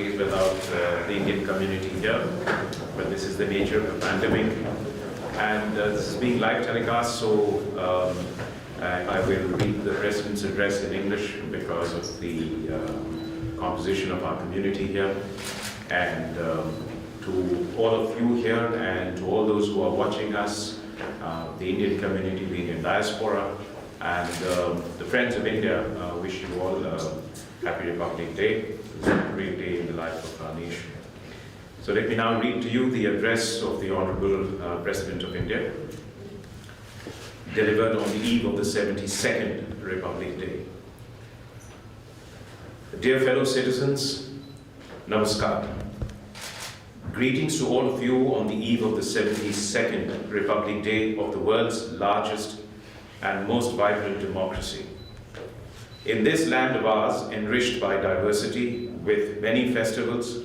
be without the Indian community here, but this is the nature of the pandemic. And this is being live telecast, so I will read the President's address in English because of the composition of our community here. And to all of you here and to all those who are watching us, the Indian community, the Indian diaspora, and the Friends of India, wish you all a happy Republic Day. It's a great day in the life of our nation. So let me now read to you the address of the Honorable President of India, delivered on the eve of the 72nd Republic Day. Dear fellow citizens, Namaskar. Greetings to all of you on the eve of the 72nd Republic Day of the world's largest and most vibrant democracy. In this land of ours, enriched by diversity with many festivals,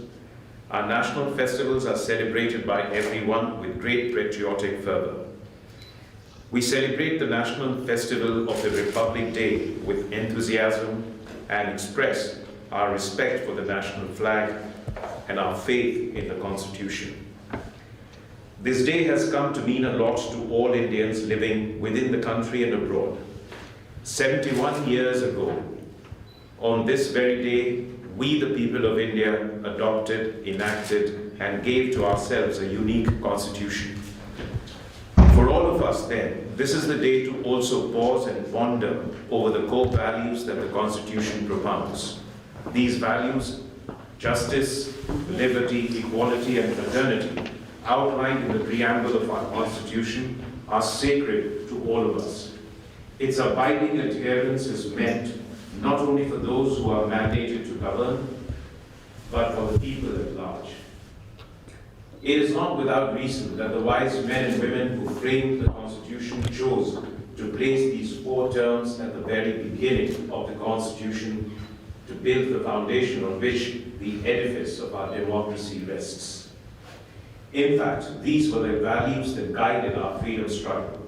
our national festivals are celebrated by everyone with great patriotic fervor. We celebrate the National Festival of the Republic Day with enthusiasm and express our respect for the national flag and our faith in the Constitution. This day has come to mean a lot to all Indians living within the country and abroad. 71 years ago, on this very day, we, the people of India, adopted, enacted, and gave to ourselves a unique constitution. For all of us then, this is the day to also pause and ponder over the core values that the Constitution propounds. These values, justice, liberty, equality, and fraternity, outlined in the preamble of our Constitution, are sacred to all of us. Its abiding adherence is meant not only for those who are mandated to govern, but for the people at large. It is not without reason that the wise men and women who framed the Constitution chose to place these 4 terms at the very beginning of the Constitution to build the foundation on which the edifice of our democracy rests. In fact, these were the values that guided our freedom struggle.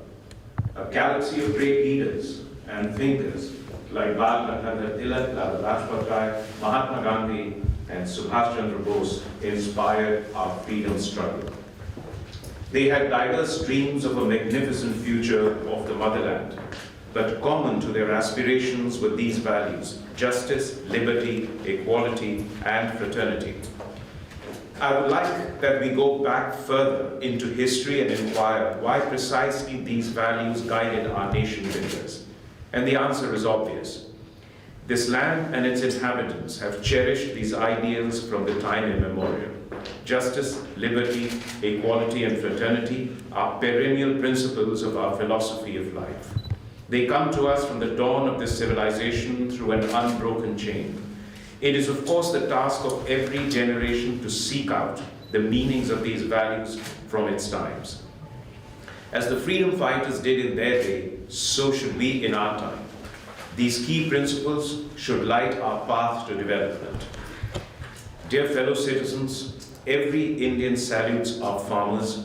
A galaxy of great leaders and thinkers like Bal Gangadhar Tilak, Lala Lajpat Rai, Mahatma Gandhi, and Subhash Chandra Bose inspired our freedom struggle. They had diverse dreams of a magnificent future of the motherland, but common to their aspirations were these values: justice, liberty, equality, and fraternity. I would like that we go back further into history and inquire why precisely these values guided our nation builders. And the answer is obvious. This land and its inhabitants have cherished these ideals from the time immemorial. Justice, liberty, equality, and fraternity are perennial principles of our philosophy of life. They come to us from the dawn of this civilization through an unbroken chain. It is, of course, the task of every generation to seek out the meanings of these values from its times. As the freedom fighters did in their day, so should we in our time. These key principles should light our path to development. Dear fellow citizens, every Indian salutes our farmers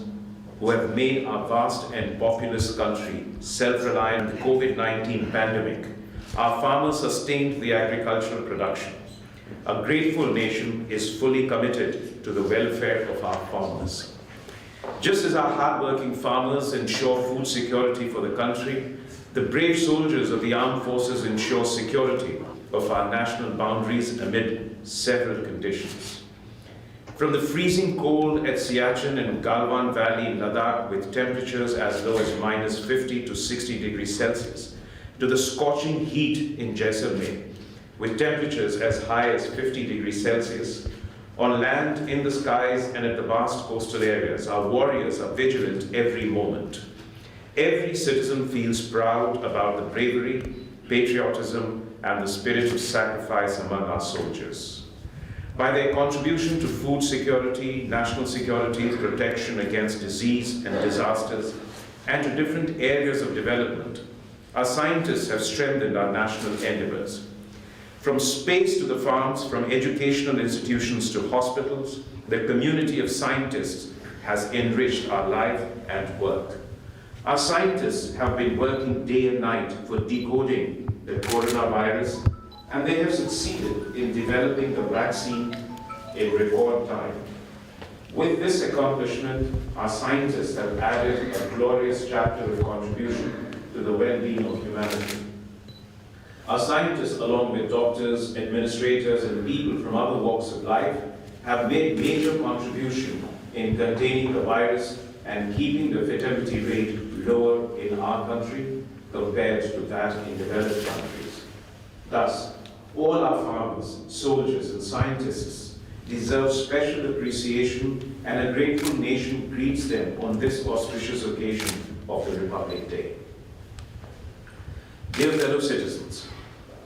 who have made our vast and populous country self-reliant in the COVID-19 pandemic. Our farmers sustained the agricultural production. A grateful nation is fully committed to the welfare of our farmers. Just as our hard-working farmers ensure food security for the country, the brave soldiers of the armed forces ensure security of our national boundaries amid several conditions. From the freezing cold at Siachen and Galwan Valley in Ladakh with temperatures as low as -50 to 60 degrees Celsius, to the scorching heat in Jaisalmer with temperatures as high as 50 degrees Celsius, on land, in the skies, and at the vast coastal areas, our warriors are vigilant every moment. Every citizen feels proud about the bravery, patriotism, and the spirit of sacrifice among our soldiers. By their contribution to food security, national security, protection against disease and disasters, and to different areas of development, our scientists have strengthened our national endeavors. From space to the farms, from educational institutions to hospitals, the community of scientists has enriched our life and work. Our scientists have been working day and night for decoding the coronavirus, and they have succeeded in developing the vaccine in record time. With this accomplishment, our scientists have added a glorious chapter of contribution to the well-being of humanity. Our scientists, along with doctors, administrators, and people from other walks of life, have made major contribution in containing the virus and keeping the fatality rate lower in our country compared to that in developed countries. Thus, all our farmers, soldiers, and scientists deserve special appreciation, and a grateful nation greets them on this auspicious occasion of the Republic Day. Dear fellow citizens,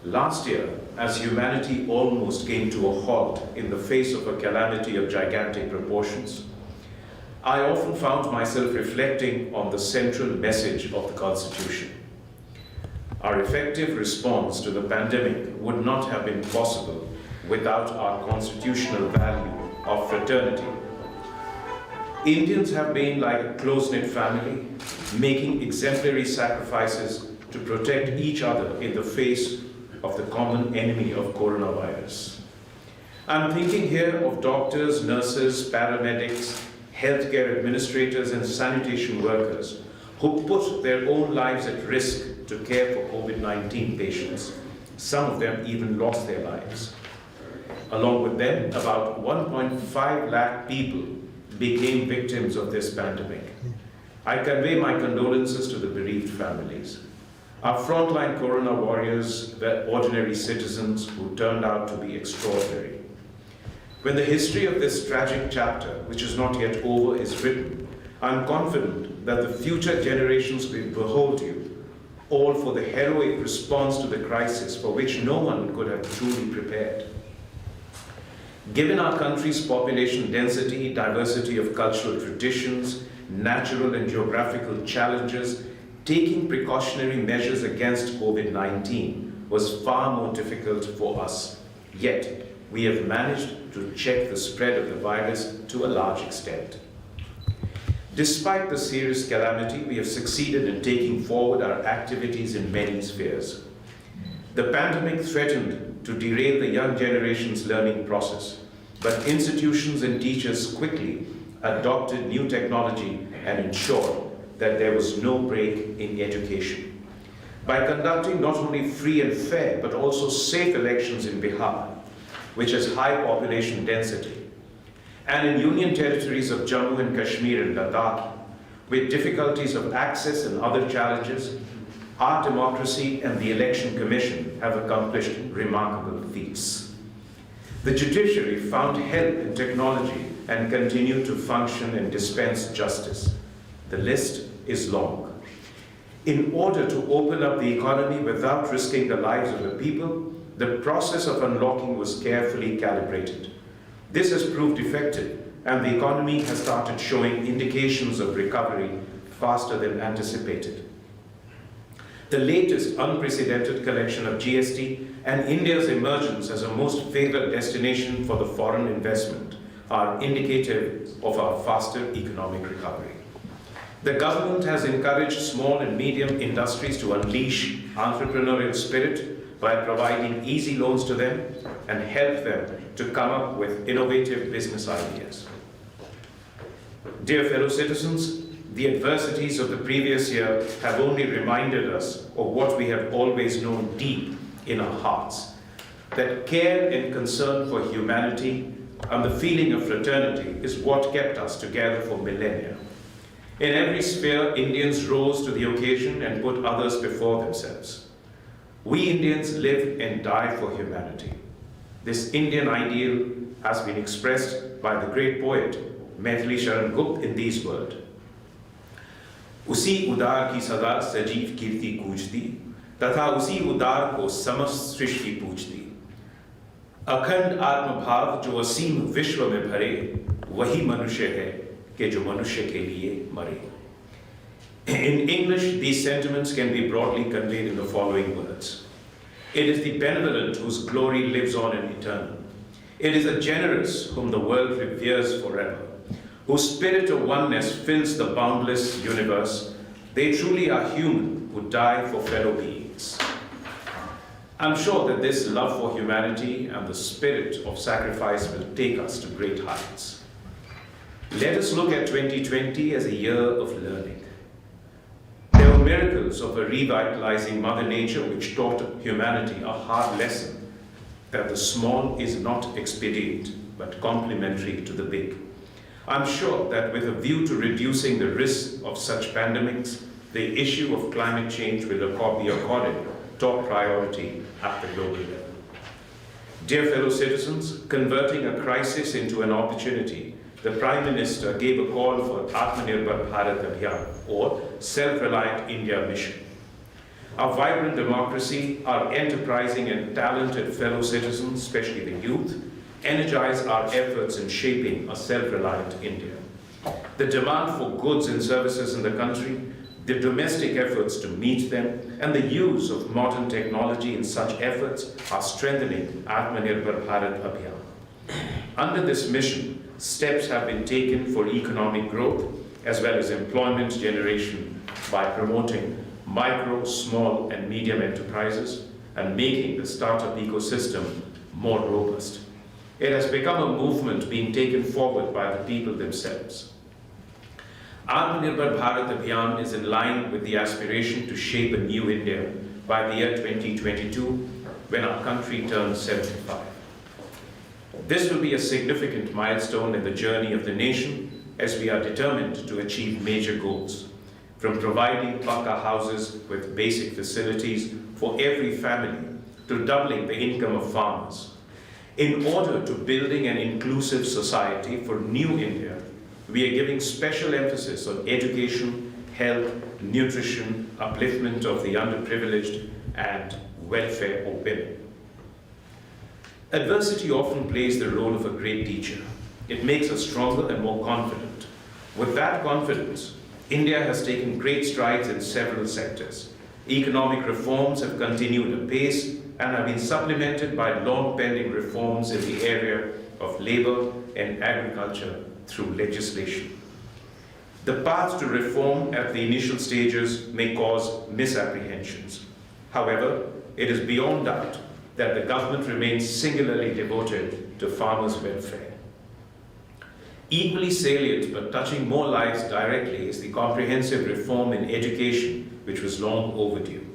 last year, as humanity almost came to a halt in the face of a calamity of gigantic proportions, I often found myself reflecting on the central message of the Constitution. Our effective response to the pandemic would not have been possible without our constitutional value of fraternity. Indians have been like a close-knit family, making exemplary sacrifices to protect each other in the face of the common enemy of coronavirus. I'm thinking here of doctors, nurses, paramedics, healthcare administrators, and sanitation workers who put their own lives at risk to care for COVID-19 patients. Some of them even lost their lives. Along with them, about 1.5 lakh people became victims of this pandemic. I convey my condolences to the bereaved families. Our frontline corona warriors were ordinary citizens who turned out to be extraordinary. When the history of this tragic chapter, which is not yet over, is written, I'm confident that the future generations will behold you, all for the heroic response to the crisis for which no one could have truly prepared. Given our country's population density, diversity of cultural traditions, natural and geographical challenges, taking precautionary measures against COVID-19 was far more difficult for us. Yet, we have managed to check the spread of the virus to a large extent. Despite the serious calamity, we have succeeded in taking forward our activities in many spheres. The pandemic threatened to derail the young generation's learning process, but institutions and teachers quickly adopted new technology and ensured that there was no break in education. By conducting not only free and fair, but also safe elections in Bihar, which has high population density, and in Union territories of Jammu and Kashmir and Ladakh, with difficulties of access and other challenges, our democracy and the Election Commission have accomplished remarkable feats. The judiciary found help in technology and continued to function and dispense justice. The list is long. In order to open up the economy without risking the lives of the people, the process of unlocking was carefully calibrated. This has proved effective, and the economy has started showing indications of recovery faster than anticipated. The latest unprecedented collection of GST and India's emergence as a most favored destination for the foreign investment are indicative of our faster economic recovery. The government has encouraged small and medium industries to unleash entrepreneurial spirit by providing easy loans to them and help them to come up with innovative business ideas. Dear fellow citizens, the adversities of the previous year have only reminded us of what we have always known deep in our hearts, that care and concern for humanity and the feeling of fraternity is what kept us together for millennia. In every sphere, Indians rose to the occasion and put others before themselves. We Indians live and die for humanity. This Indian ideal has been expressed by the great poet Maithili Sharan Gupta in these words. उसी उदार की सदा सजीव कीर्ति गूंजती तथा उसी उदार को समस्त सृष्टि पूजती अखंड आत्मभाव जो असीम विश्व में भरे वही मनुष्य है कि जो मनुष्य के लिए मरे. In English, these sentiments can be broadly conveyed in the following words. It is the benevolent whose glory lives on in eternal. It is the generous whom the world reveres forever, whose spirit of oneness fills the boundless universe. They truly are human who die for fellow beings. I'm sure that this love for humanity and the spirit of sacrifice will take us to great heights. Let us look at 2020 as a year of learning. There were miracles of a revitalizing Mother Nature which taught humanity a hard lesson that the small is not expedient but complementary to the big. I'm sure that with a view to reducing the risk of such pandemics, the issue of climate change will be accorded top priority at the global level. Dear fellow citizens, converting a crisis into an opportunity, the Prime Minister gave a call for Atmanirbhar Bharat Abhiyan, or Self-Reliant India Mission. Our vibrant democracy, our enterprising and talented fellow citizens, especially the youth, energize our efforts in shaping a self-reliant India. The demand for goods and services in the country, the domestic efforts to meet them, and the use of modern technology in such efforts are strengthening Atmanirbhar Bharat Abhiyan. Under this mission, steps have been taken for economic growth as well as employment generation by promoting micro, small, and medium enterprises and making the startup ecosystem more robust. It has become a movement being taken forward by the people themselves. Atmanirbhar Bharat Abhiyan is in line with the aspiration to shape a new India by the year 2022, when our country turns 75. This will be a significant milestone in the journey of the nation as we are determined to achieve major goals, from providing Pakka houses with basic facilities for every family to doubling the income of farmers. In order to building an inclusive society for new India, we are giving special emphasis on education, health, nutrition, upliftment of the underprivileged, and welfare of women. Adversity often plays the role of a great teacher. It makes us stronger and more confident. With that confidence, India has taken great strides in several sectors. Economic reforms have continued apace and have been supplemented by long-pending reforms in the area of labor and agriculture through legislation. The path to reform at the initial stages may cause misapprehensions. However, it is beyond doubt that the government remains singularly devoted to farmers' welfare. Equally salient but touching more lives directly is the comprehensive reform in education, which was long overdue.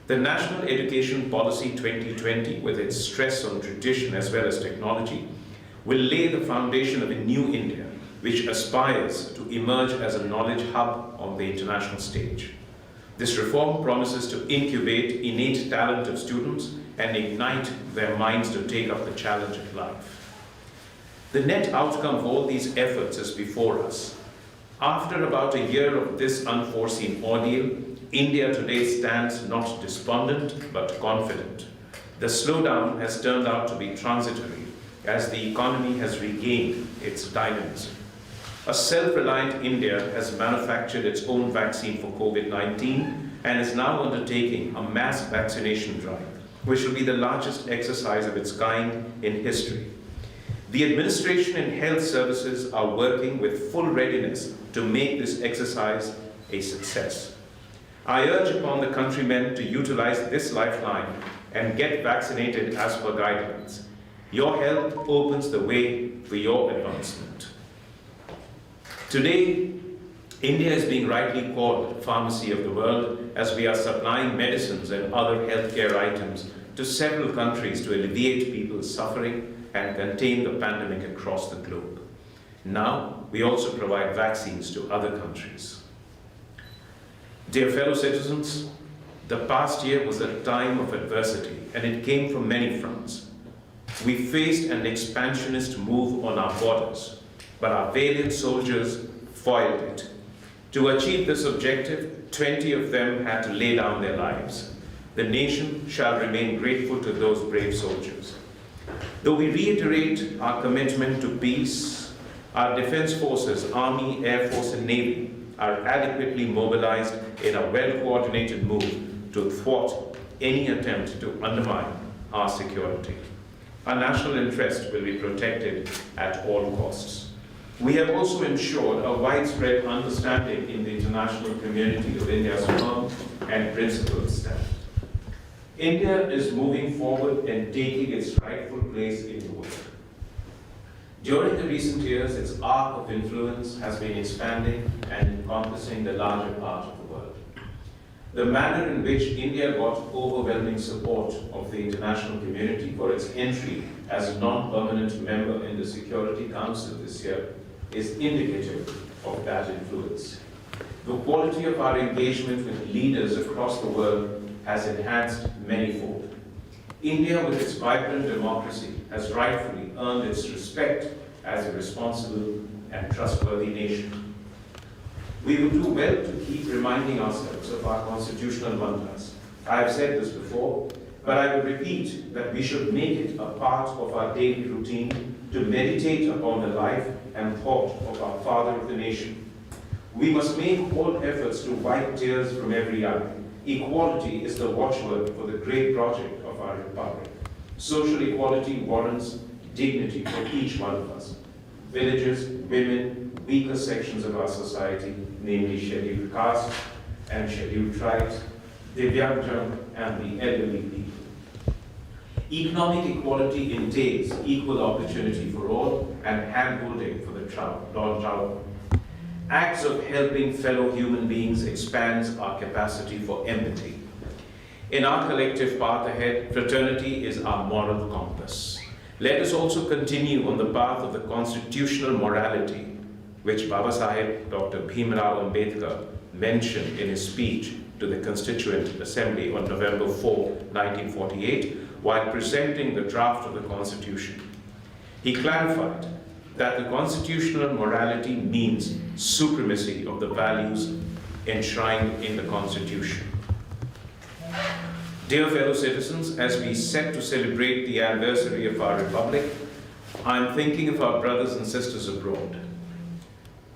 The National Education Policy 2020, with its stress on tradition as well as technology, will lay the foundation of a new India, which aspires to emerge as a knowledge hub on the international stage. This reform promises to incubate innate talent of students and ignite their minds to take up the challenge of life. The net outcome of all these efforts is before us. After about a year of this unforeseen ordeal, India today stands not despondent but confident. The slowdown has turned out to be transitory as the economy has regained its dynamism. A self-reliant India has manufactured its own vaccine for COVID-19 and is now undertaking a mass vaccination drive, which will be the largest exercise of its kind in history. The administration and health services are working with full readiness to make this exercise a success. I urge upon the countrymen to utilize this lifeline and get vaccinated as per guidelines. Your help opens the way for your advancement. Today, India is being rightly called pharmacy of the world as we are supplying medicines and other healthcare items to several countries to alleviate people's suffering and contain the pandemic across the globe. Now, we also provide vaccines to other countries. Dear fellow citizens, the past year was a time of adversity, and it came from many fronts. We faced an expansionist move on our borders, but our valiant soldiers foiled it. To achieve this objective, 20 of them had to lay down their lives. The nation shall remain grateful to those brave soldiers. Though we reiterate our commitment to peace, our defense forces, Army, Air Force, and Navy are adequately mobilized in a well-coordinated move to thwart any attempt to undermine our security. Our national interest will be protected at all costs. We have also ensured a widespread understanding in the international community of India's firm and principled stand. India is moving forward and taking its rightful place in the world. During the recent years, its arc of influence has been expanding and encompassing the larger part of the world. The manner in which India got overwhelming support of the international community for its entry as a non-permanent member in the Security Council this year is indicative of that influence. The quality of our engagement with leaders across the world has enhanced manyfold. India, with its vibrant democracy, has rightfully earned its respect as a responsible and trustworthy nation. We would do well to keep reminding ourselves of our constitutional mantras. I have said this before, but I will repeat that we should make it a part of our daily routine to meditate upon the life and thought of our father of the nation. We must make all efforts to wipe tears from every eye. Equality is the watchword for the great project of our republic. Social equality warrants dignity for each one of us. Villages, women, weaker sections of our society, namely scheduled castes and scheduled tribes, Divyangjan and the elderly people. Economic equality entails equal opportunity for all and hand-holding for the downtrodden. Acts of helping fellow human beings expands our capacity for empathy. In our collective path ahead, fraternity is our moral compass. Let us also continue on the path of the constitutional morality, which Babasaheb Dr. Bhimrao Ambedkar mentioned in his speech to the Constituent Assembly on November 4, 1948, while presenting the draft of the Constitution. He clarified that the constitutional morality means supremacy of the values enshrined in the Constitution. Dear fellow citizens, as we set to celebrate the anniversary of our Republic, I'm thinking of our brothers and sisters abroad.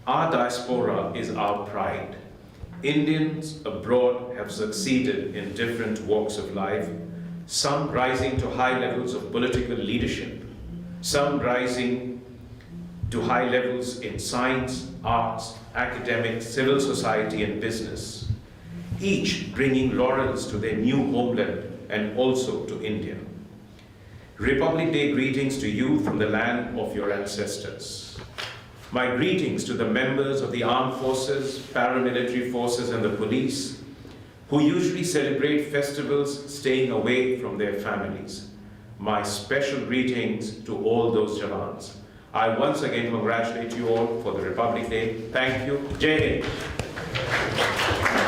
Our diaspora is our pride. Indians abroad have succeeded in different walks of life, some rising to high levels of political leadership, some rising to high levels in science, arts, academic, civil society, and business, each bringing laurels to their new homeland and also to India. Republic Day greetings to you from the land of your ancestors. My greetings to the members of the armed forces, paramilitary forces, and the police, who usually celebrate festivals staying away from their families. My special greetings to all those Jawans. I once again congratulate you all for the Republic Day. Thank you. Jai Hind.